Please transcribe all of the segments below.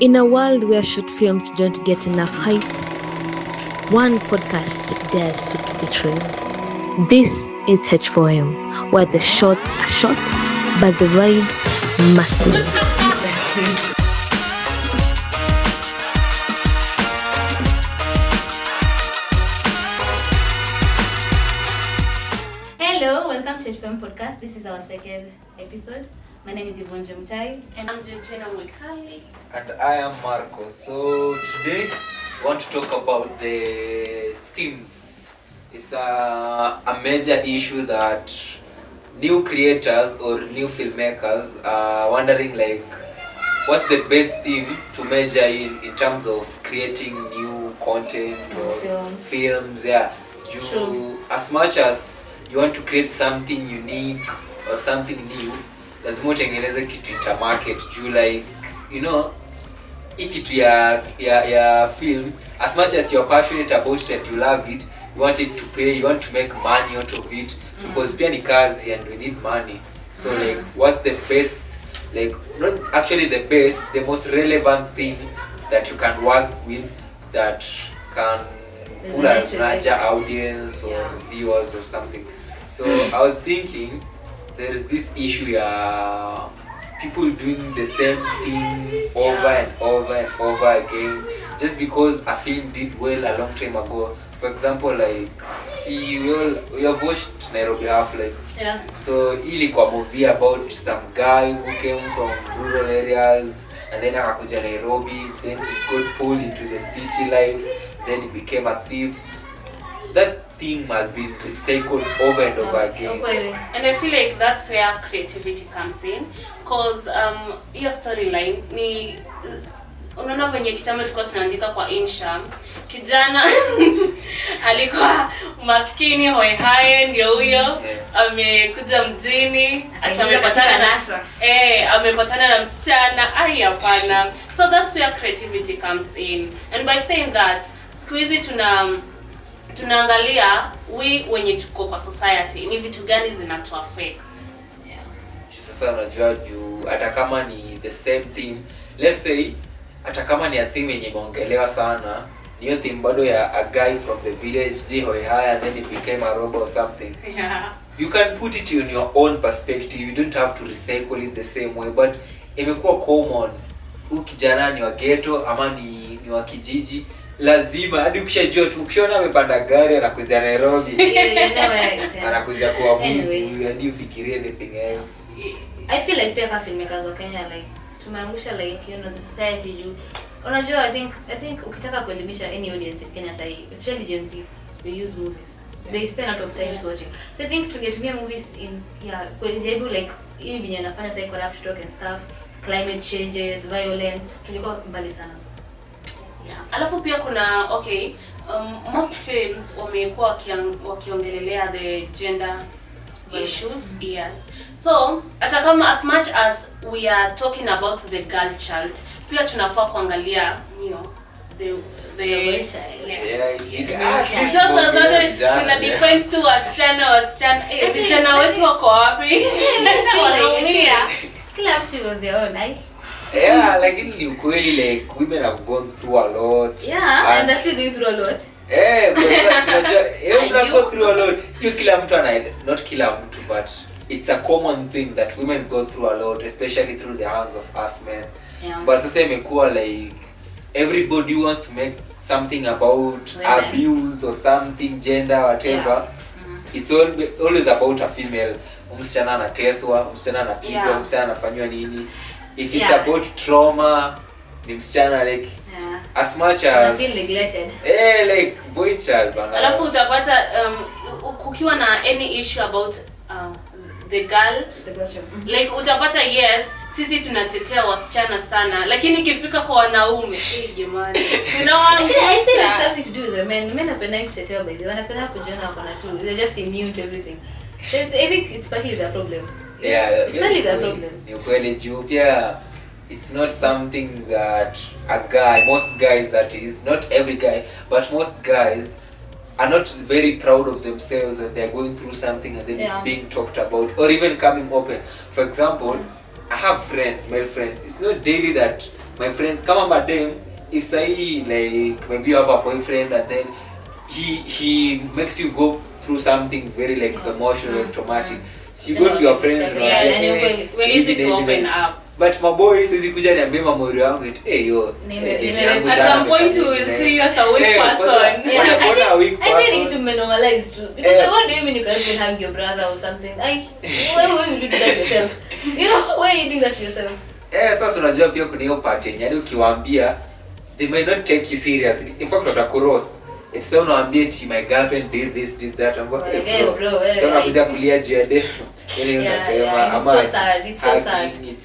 In a world where short films don't get enough hype, one podcast dares to keep it real. This is H4M, where the shots are short, but the vibes massive. Hello, welcome to H4M podcast. This is our second episode. My name is Yvonne and I'm Georgina with Kerry. And I am Marko. So today we want to talk about the themes. It's a major issue that new creators or new filmmakers are wondering, like, what's the best theme to measure in terms of creating new content or films. Yeah, as much as you want to create something unique or something new, lazima utengeneze kitu ita market juu, like, you know, hii kitu ya film, as much as you're passionate about it and you love it, you want it to pay, you want to make money out of it, because pia ni kazi and we need money. So like, what's the best, like, not actually the best, the most relevant thing that you can work with that can pull a larger audience or viewers or something. So I was thinking, there is this issue, people doing the same thing over and over and over again just because a film did well a long time ago. For example, like, see, we have watched Nairobi Half-Life. Yeah. So ilikuwa movie about some guy who came from rural areas and then akakuja Nairobi, then he got pulled into the city life, then he became a thief. That thing must be recycled over and over again. And I feel like that's where creativity comes in, because your storyline ni unaona venye kitambo tulikuwa tunaandika kwa insha, kijana alikuwa maskini hoehae, ndio huyo amekuja mjini amepatana na msichana, hapana. So that's where creativity comes in. And by saying that, siku hizi tunaangalia wenye tuko kwa society ni vitu gani zinatu affect. Sasa unajua juu hata kama ni the same theme, let's say hata kama ni a theme yenye imeongelewa sana, ni hiyo theme bado ya a guy from the village hoihaya and then he became a robber or something. Yeah. You can put it in your own perspective, you don't have to recycle it the same way, but imekuwa common. Huyu kijana ni wa ghetto ama ni wa kijiji, lazima hadi ukishajua tu, ukiona amepanda gari anakuja Nairobi anakuja kuabuzi, hadi ufikirie anything else. I feel like pia filmmakers wa Kenya, like, tumeangusha, like, you know, the society juu. Unajua, I think ukitaka kuelimisha any audience in Kenya sahi, especially Gen Z, they use movies. They spend a lot of time watching. So I think tungetumia movies in kujaribu, like, hii binye anafanya sahi, corrupt talk and stuff, climate changes, violence, tungekuwa mbali sana. Alafu pia kuna most films wamekuwa wakiongelelea the gender issues. Yes. So hata kama as much as we are talking about the girl child, pia tunafaa kuangalia, you know, the sasa zote tuna define tu wasichana vijana wetu wako wapi? Wanaumia. Kila mtu on their own. Yeah, like, ni ukweli, like, women have gone through a lot. Yeah, and they're still going through a lot. But go through a lot. Kila mtu not kila mtu, but it's a common thing that women go through a lot, especially through the hands of us men. Yeah. But sasa imekuwa like everybody wants to make something about women, abuse or something, gender, whatever. Yeah. It's always about a female. Msichana anateswa, msichana anapigwa, msichana anafanywa nini. If it's about trauma, ni msichana, like, as much as feel neglected. Like boy child bana. Alafu utapata kukiwa na any issue about the girl, like, utapata yes, sisi tunatetea wasichana sana, lakini ikifika kwa wanaume, jamani, I feel it's something to do with the men. Men wanapenda kutetea by the way, wanapenda kujiona wako na tu, they're just immune to everything. So I think it's partly the problem. Yeah, it's partly the problem. Ni kweli juu pia it's not something that a guy, most guys, that is not every guy, but most guys are not very proud of themselves when they're going through something and then it's being talked about or even coming open. For example, I have friends, male friends. It's not daily that my friends kama madem, if say like maybe you have a boyfriend and then he makes you go through something very like emotional or traumatic, so you go to your friends and when is it to open up. But my boy sisi kuja niambie mamori yangu eti yo at some point you will see you as a weak person. I think to normalize too, because what do you mean you can't even hug your brother or something? Why would you do that yourself? You know, why are you doing that to yourself? Sasa unajua pia kuna hiyo part yani ukiwaambia they may not take you seriously. In fact watakuroast. It's so unaambia eti my girlfriend did this did that and what bro. So unakuja kulia juu ya dem. Yani unasema ama it's so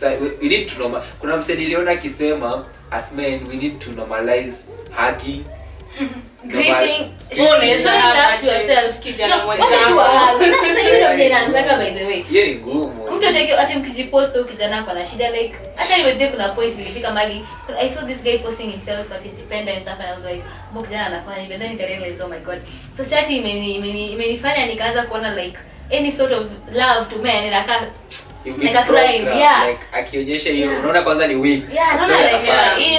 sad. We need to normal. Kuna msee niliona akisema as men we need to normalize hugging. Greeting, showing love to yourself. Kijana mwenzangu. Sasa hivi ndio ninaanzaga by the way. Yeye ni ngumu. Mtu ati mkijipost au kijana kwa na shida like hata niwe kuna point nilifika mali I saw this guy posting himself akijipenda and stuff and I was like mbona kijana anafanya hivi, then I realized oh my god, society imenifanya nikaanza kuona like any sort of love to men inakaa like a crime. Yeah, like akionyesha hiyo unaona kwanza ni weak. Yeah, naona like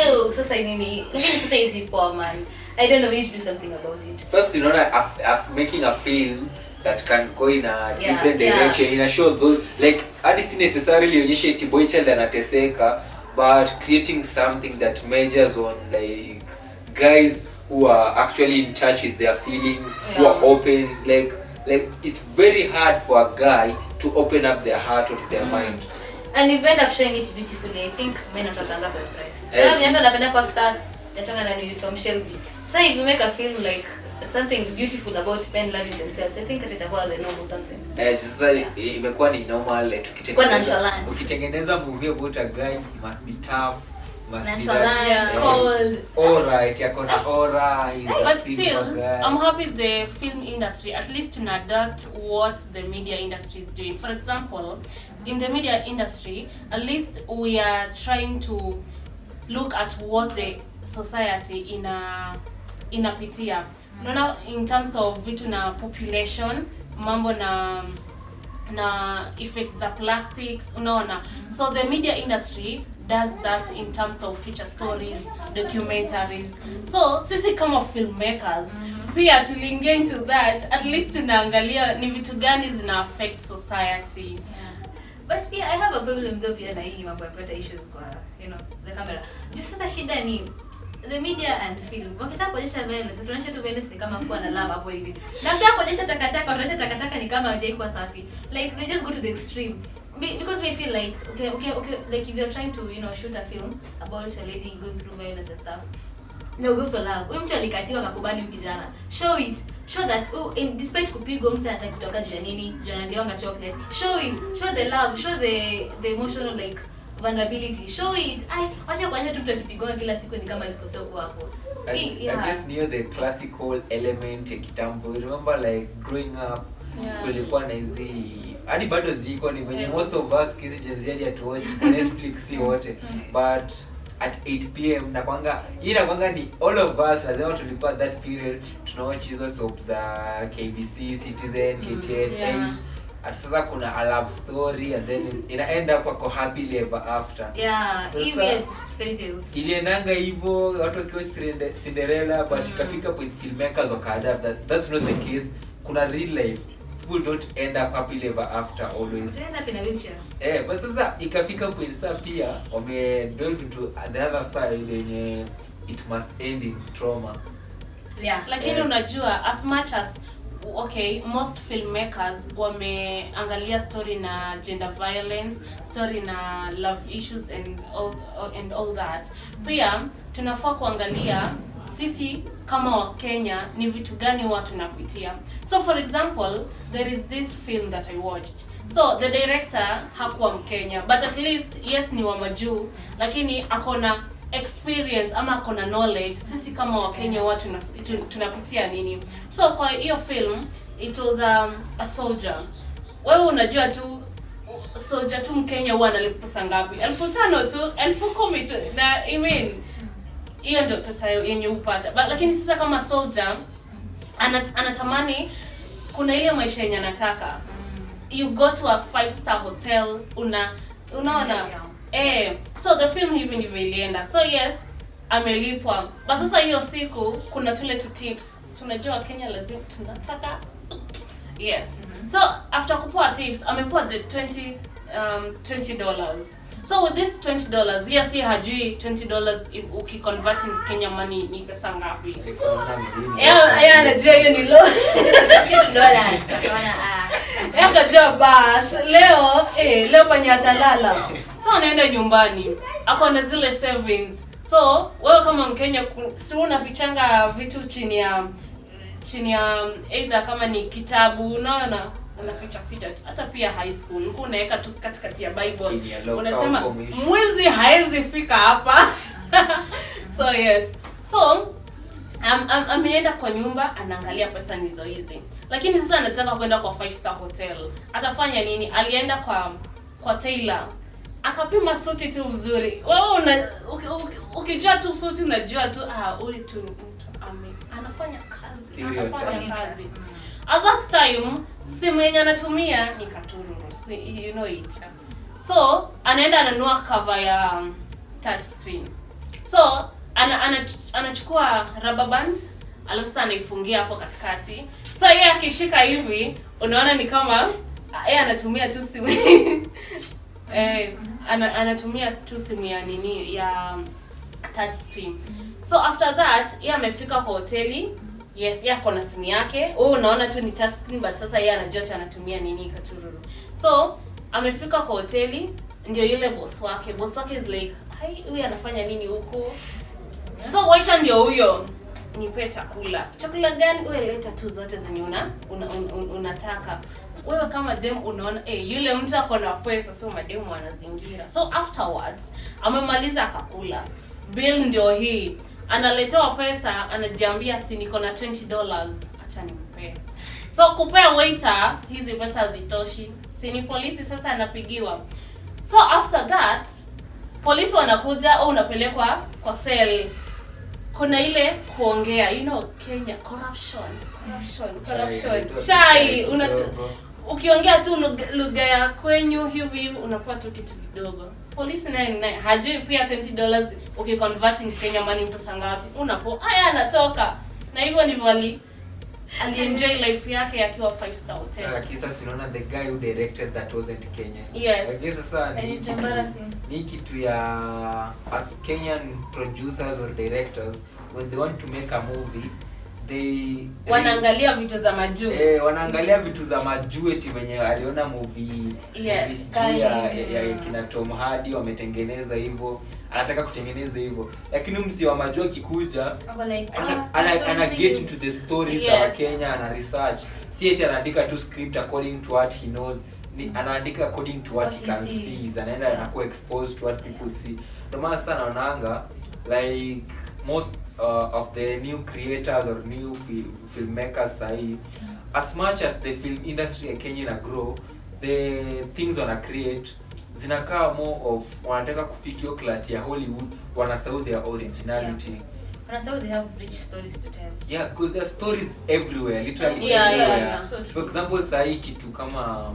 ew, sasa nini lakini sasa hizi poor man, I don't know, we need to do something about it. Sasa unaona making a film that can go in a different direction, in a show those like hadi si necessarily onyesha eti boy child anateseka, but creating something that measures on like guys who are actually in touch with their feelings, who are open, like it's very hard for a guy to open up their heart or their mind. And if you end up showing it beautifully, I think men wataanza ku impress. Mimi napenda kwa kuta nataka na ni Tom Shelby. So if you make a film like something beautiful about men loving themselves, I think itakuwa the normal something. Sasa imekuwa ni normal like ukitengeneza movie about a guy, he must be tough, must nonchalant, be that, cold. Alright, yakona aura, he's but a still guy. I'm happy the film industry at least to adapt what the media industry is doing. For example, in the media industry, at least we are trying to look at what the society inapitia. Unaona in terms of vitu na population, mambo na effects za plastics, unaona. So the media industry does that in terms of feature stories, documentaries. So sisi kama filmmakers pia tuliingia into that, at least tunaangalia ni vitu gani zina affect society. But pia I have a problem though pia na hii mambo ya kuleta issues kwa the camera. Just sasa shida ni the media and film. Wakitaka kuonyesha violence, tunaonyesha tu violence ni kama mko na lava hapo hivi. Na pia kuonyesha takataka, tunaonyesha takataka ni kama hajaikuwa safi. Like they just go to the extreme. Because we feel like okay, like if you're trying to shoot a film about a lady going through violence and stuff, there was also love. Huyu mtu alikatiwa akakubali kijana. Show that despite kupigwa mtu anataka kutoka juu ya nini, juu anaonga chocolate. Show the love, show the emotional like vulnerability. Show it. Wacha kuacha tu tukipigwa kila siku ni kama aliposema kwa hapo. I guess near the classical element ya kitambo. Remember like growing up kulikuwa na hizi hadi bado ziko ni venye most of us kizi Gen Z at watch Netflix wote, but at 8 PM nakwanga ni all of us lazima tulikuwa that period tunawatch hizo soap za KBC, Citizen, KTN 8. At sasa kuna a love story and then ina end up ako happily ever after. Even fairy tales. Iliendanga hivyo watu wakiwa Cinderella, but ikafika point filmmakers wakaadapt that's not the case. Kuna real life people don't end up happily ever after always. They end up in a wheelchair. But sasa ikafika point sasa pia wame delve into the other side yenye it must end in trauma. Lakini unajua as much as most filmmakers wameangalia story na gender violence, story na love issues and all that. Pia tunafaa kuangalia sisi kama wa Kenya ni vitu gani watu tunapitia. So for example, there is this film that I watched. So the director hakuwa Mkenya, but at least yes ni wa majuu, lakini akona experience ama akona knowledge sisi kama wa Kenya watu tunapitia nini. So kwa hiyo film it was a soldier. Wewe unajua tu soldier tu Mkenya huwa analipwa pesa ngapi? 5,000 tu, 10,000 tu. Na I mean hiyo ndio pesa yenye upata. Lakini sasa kama soldier anatamani kuna ile maisha yenye anataka. You go to a 5-star hotel, unaona So the film hivi ndivyo ilienda. So yes, amelipwa. But sasa hiyo siku kuna tule tu tips. So unajua Kenya lazima tunataka. Yes. So after kupewa tips, amepewa the $20. So with this $20, yes, he hajui $20 ukiconvert in Kenya money ni pesa ngapi. Anajua hiyo ni low. Akajua bas, leo panya atalala. So anaenda nyumbani, ako na zile savings. So wewe kama Mkenya si unafichanga vitu chini ya either kama ni kitabu, unaona unaficha hata pia high school uko unaweka tu katikati ya Bible, unasema mwizi haezi fika hapa. So yes, so ameenda kwa nyumba, anaangalia pesa nizo hizi, lakini sasa anataka kwenda kwa 5-star hotel. Atafanya nini? Alienda kwa tailor, akapima suti tu vizuri. Wewe ukijua tu suti unajua tu huyu tu anafanya kazi. At that time simu yenye anatumia ni katururu, you know it. So anaenda ananua cover ya touch screen. So anachukua rubber band, alafu anaifungia hapo katikati. So yeye akishika hivi, unaona ni kama yeye anatumia tu simu. Anatumia tu simu ya nini ya touch screen. So after that yeye amefika kwa hoteli. Yes, yeye ako na simu yake. Unaona tu ni touch screen, but sasa yeye anajua tu anatumia nini katururu. So amefika kwa hoteli, ndio yule boss wake is like, "Hai, huyu anafanya nini huko?" So waiter ndio huyo. Nipe chakula. Chakula gani? Wewe leta tu zote zenye unataka. Wewe kama dem unaona yule mtu ako na pesa, so mademu wanazingira. So afterwards amemaliza akakula. Bill ndio hii. Analetewa pesa, anajiambia si niko na $20, acha nimpe. So kupea waiter hizi pesa hazitoshi. Si ni polisi sasa anapigiwa. So after that polisi wanakuja, unapelekwa kwa cell. Kuna ile kuongea, you know Kenya corruption. Chai ukiongea tu lugha ya kwenyu hivi unapewa tu kitu kidogo. Polisi naye hajui pia $20 ukiconverting Kenya money pesa ngapi. Unapo anatoka. Na hivyo ndivyo alienjoy life yake akiwa 5-star hotel. Kisa sinaona the guy who directed that wasn't Kenya. Yes. I guess sasa ni kitu ya as Kenyan producers or directors, when they want to make a movie wanaangalia vitu za majuu. Wanaangalia vitu za majuu eti wenye aliona movie ya kina Tom Hardy wametengeneza hivyo, anataka kutengeneza hivyo. Lakini msi wa majuu kikuja ana get into the stories za Kenya, ana research. Si eti anaandika tu script according to what he knows. Anaandika according to what he can see. Anaenda anakuwa exposed to what people see. Ndio maana sana naonanga like most of the new creators or new filmmakers as much as the film industry in Kenya grow, the things wana create zinakaa more of wanataka kufikia class ya Hollywood, wanasahau their originality. Wanasahau they have rich stories to tell. Yeah, because there are stories everywhere, literally everywhere. For example, kitu kama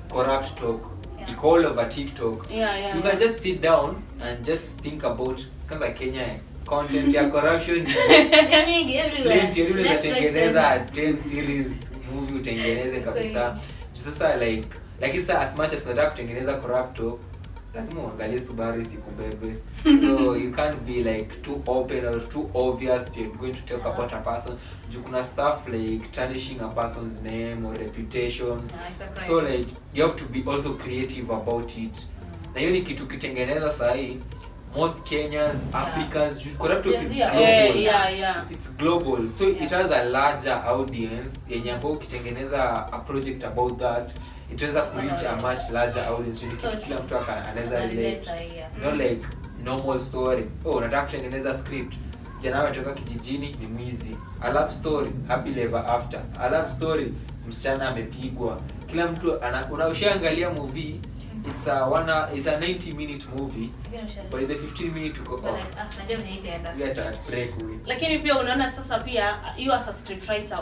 corrupt talk, it's all over TikTok. You can just sit down and just think about kwanza Kenya content ya corruption nyingi everywhere. Unatengeneza 10 series movie utengeneze kabisa. Sasa like sasa as much as nataka kutengeneza corrupt talk, lazima uangalie Subaru sikubebe. So you can't be like too open or too obvious you're going to talk about a person. Kuna stuff like tarnishing a person's name or reputation. So like you have to be also creative about it. Na hiyo ni kitu kitengeneza sahi. Most Kenyans, Africans, corrupt talk is global. It's global. So it has a larger audience. Yenye ambao ukitengeneza a project about that, itaweza reach a much larger audience. Kila mtu anaweza relate. Not like normal story. Unataka kutengeneza script. Jana ametoka kijijini ni mwizi. A love story, happy ever after. A love story, msichana amepigwa. Kila mtu unaoshaangalia movie. It's a 90-minute movie, but the 15-minute to go off. Lakini pia unaona sasa pia you as a scriptwriter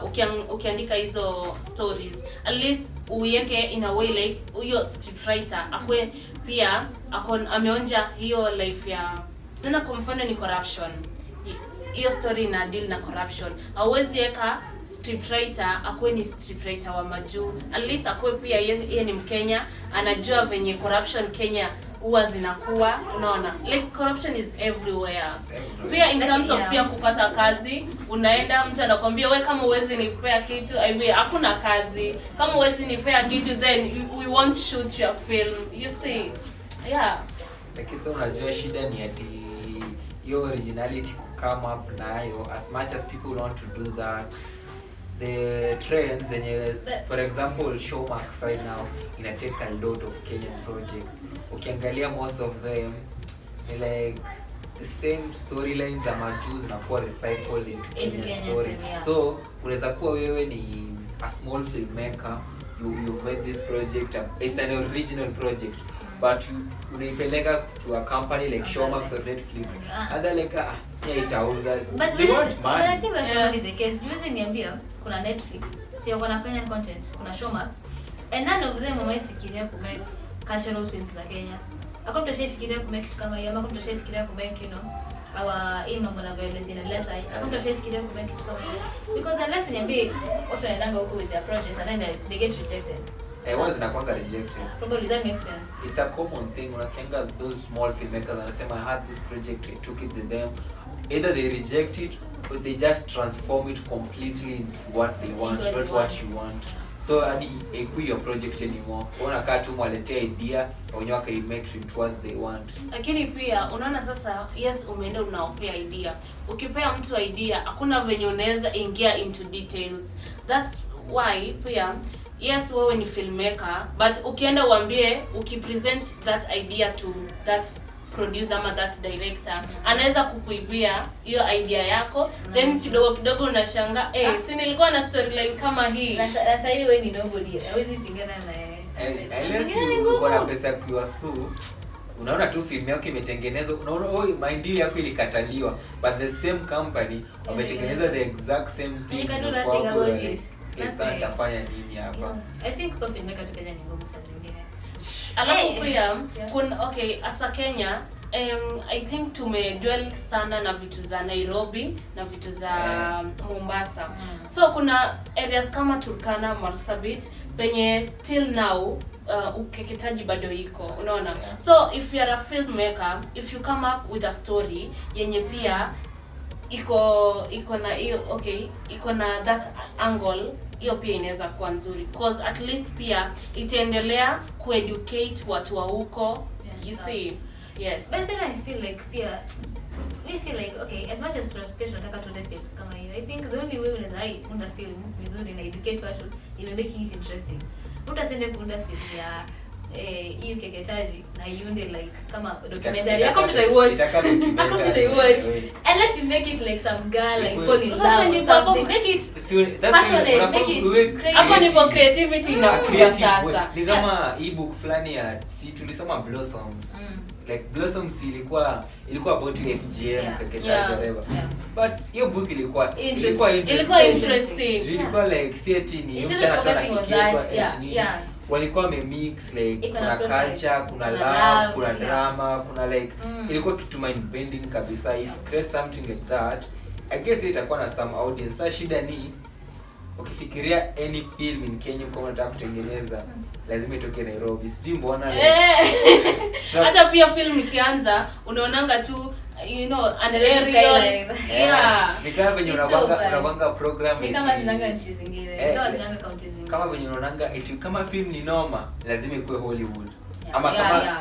ukiandika hizo stories, at least uiweke in a way like huyo scriptwriter akwe pia ameonja hiyo life ya sana. Kwa mfano ni corruption, hiyo story ina deal na corruption. Hauwezi weka scriptwriter akuwe ni scriptwriter wa majuu, at least akuwe pia yeye ni Mkenya, anajua venye corruption Kenya huwa zinakuwa, unaona, like corruption is everywhere. Pia in terms of pia kupata kazi, unaenda mtu anakuambia wewe kama uwezi nipea kitu, I mean hakuna kazi. Kama uwezi nipea kitu then we won't shoot your film, you see. Yeah, lakini so unajua shida ni ati your originality come up nayo. As much as people want to do that, the trends for example Showmax right now ina take a lot of Kenyan projects. Ukiangalia most of them like the same storylines ama Jews na kuwa recycled into Kenyan story. Yeah. So unaweza kuwa wewe ni a small filmmaker, you've made this project, it's an original project, but unaipeleka to a company like Showmax or Netflix, and they're like itauza, they want money. But I think that's already the case. Juzi niambia kuna Netflix, si wanafanya content, kuna Showmax, and none of them wamefikiria ku make cultural films za Kenya. Hakuna mtu ashafikiria ku make kitu kama hiyo, hakuna mtu ashafikiria ku make, you know, hii mambo na violence in less eye. Hakuna mtu ashafikiria ku make kitu kama hiyo, because unless uniambie watu wanaenda huko with their projects and then they get rejected. Was inakwanga rejected. Probably that makes sense. It's a common thing. Unasikianga those small filmmakers wanasema I had this project, I took it to them. Either they reject it or they just transform it completely into what they want, not what you want. So hadi ikuwa your project anymore. Unakaa tu mwaletea idea, wenyewe can make it into what they want. Lakini pia unaona sasa, yes, umeenda unaopea idea. Ukipea mtu idea, hakuna venye unaweza ingia into details. That's why pia yes, wewe ni filmmaker, but ukienda uambie, ukipresent that idea to that producer ama that director, anaweza kukuibia hiyo idea yako, then kidogo kidogo unashanga, si nilikuwa na storyline kama hii. Sasa hiyo wewe ni nobody, hawezi pingana na yeye. Unless you got pesa kwa su, unaona tu film yako imetengenezwa, unaona mind yako ilikataliwa, but the same company wametengeneza the exact same thing. You can do nothing about it. Sasa nitafanya nini hapa? I think kwa filmmaker tu Kenya ni ngumu saa zingine. Alafu pia kuna as a Kenya, I think tumedwell sana na vitu za Nairobi na vitu za Mombasa. So kuna areas kama Turkana, Marsabit penye till now ukeketaji bado iko, unaona. So if you are a filmmaker, if you come up with a story yenye pia iko na hiyo iko na that angle, hiyo pia inaweza kuwa nzuri, because at least pia itaendelea kueducate watu wa huko, you see. Yes, but then I feel like pia we feel like as much as tunataka tuende films kama hiyo, I think the only way unaweza kuunda film vizuri na educate watu is making it interesting. Mtu asende kuunda film ya hiyo keketaji na iunde like kama documentary. I come to watch unless you make it like some girl like fall in love or something, make it passionate, make it hapo ndipo creativity inakuja sasa. Ni kama ebook fulani ya tulisoma Blossoms. Like Blossoms ilikuwa about FGM keketaji whatever. But hiyo book ilikuwa interesting. Ilikuwa like CAT ni walikuwa wamemix like kuna culture, kuna love, kuna drama, kuna like ilikuwa kitu mind bending kabisa. If you create something like that, I guess itakuwa na some audience. Sasa shida ni ukifikiria any film in Kenya kama unataka kutengeneza lazima itoke Nairobi. Sijui mbona hata pia film ikianza unaonanga tu, you know, an aerial. Ni kama venye unapanga program ni kama tunanga nchi zingine, kama tunanga counties zingine. Kama venye unaonanga kama film ni noma lazima ikuwe Hollywood. Ama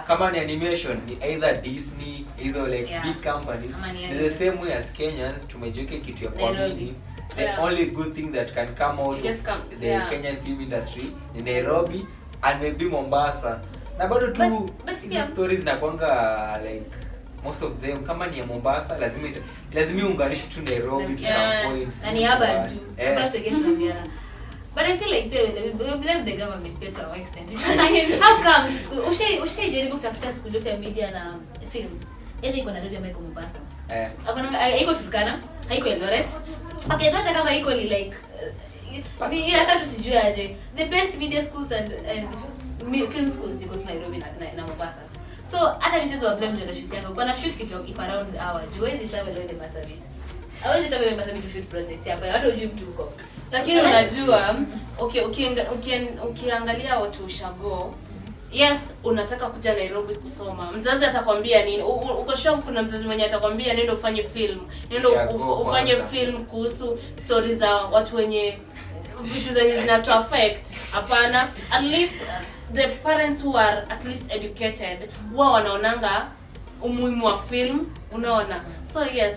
kama ni animation ni either Disney, hizo like big companies. The same way as Kenyans tumejiweka kitu ya kuamini. The only good thing that can come out of the Kenyan film industry in Nairobi and maybe Mombasa. Na bado tu hizo stories zinakuanga like most of them kama ni ya Mombasa lazima unganishe tu Nairobi to some points. Na ni urban tu. Plus again tunaambiana. But I feel like we blame the government to some extent. How comes ushaijaribu kutafuta school yote ya media na film? Iko na Nairobi ama iko Mombasa? Haiko Turkana, haiko Eldoret. Hata kama iko ni like ni hata tusijue aje. The best media schools and film schools ziko tu Nairobi na Mombasa. So hata mimi sizo blame ndio shoot yako. Kwa na shoot kitu iko around the hour. Huwezi travel all the Marsabit. Hawezi travel Marsabit to shoot project yako. Hata ujui mtu uko. Lakini unajua ukiangalia watu ushago, yes, unataka kuja Nairobi kusoma. Mzazi atakwambia nini? Uko sure kuna mzazi mwenye atakwambia nenda ufanye film. Nenda ufanye film kuhusu stories za watu wenye vitu zenye zinatu affect. Hapana. At least the parents who are at least educated wao wanaonanga umuhimu wa film, unaona. So yes,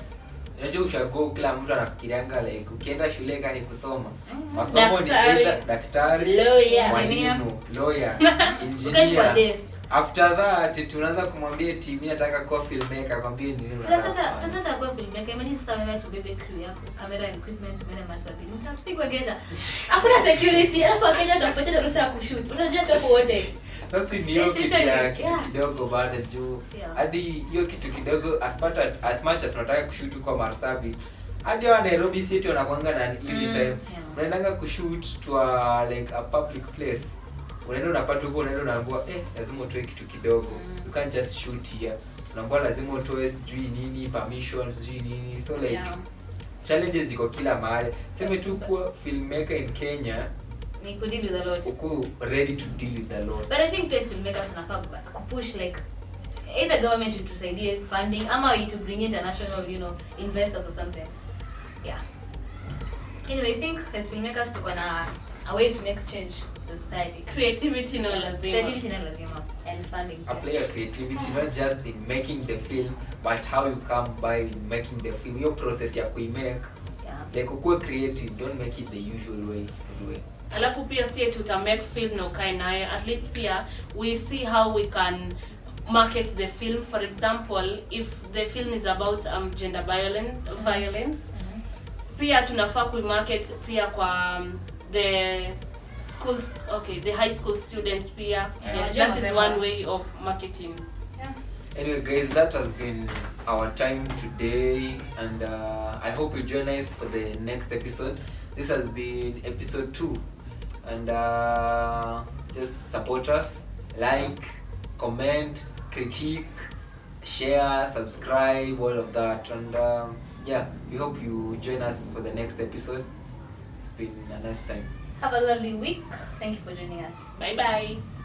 unajua ushago kila mtu anafikirianga like ukienda shule kani kusoma. Masomo ni either daktari, lawyer, engineer. After that tunaanza kumwambia mimi nataka kuwa filmmaker, akwambie nini unataka. Sasa kuwa filmmaker, imagine sasa wewe tubebe crew yako, camera and equipment mbele Marsabit. Mtapigwa gesha. Hakuna security, alafu Kenya tutapata ruhusa ya kushoot. Utajua tu hapo wote. Sasa ni hiyo kitu kidogo baada juu. Hadi hiyo kitu kidogo as much as tunataka kushoot kwa Marsabit. Hadi wa Nairobi City wanakuanga na easy time. Unaendanga kushoot to like a public place. Unaenda unapata huko, unaenda unaambiwa lazima utoe kitu kidogo. You can't just shoot here. Unaambiwa lazima utoe sijui nini, permissions sijui nini. So like challenges ziko kila mahali. Sema tu kuwa filmmaker in Kenya ni ku deal with a lot. Uko ready to deal with a lot. But I think place filmmakers tunafaa kupush like either government to tusaidie funding ama to bring international, investors or something. Yeah. Anyway, I think as filmmakers tuko na a way to make change the society. Creativity no lazima. And funding. Apply your creativity not just in making the film but how you come by in making the film. Your process ya kuimake. Like ukue creative, don't make it the usual way to do it. Alafu pia si tuta make film na ukae nayo. At least pia we see how we can market the film. For example, if the film is about gender violence, pia tunafaa kuimarket pia kwa the schools, the high school students pia. Yes, that is one way of marketing. Anyway guys, that has been our time today, and I hope you join us for the next episode. This has been episode 2, and just support us, like, comment, critique, share, subscribe, all of that, and we hope you join us for the next episode. It's been a nice time. Have a lovely week. Thank you for joining us. Bye bye.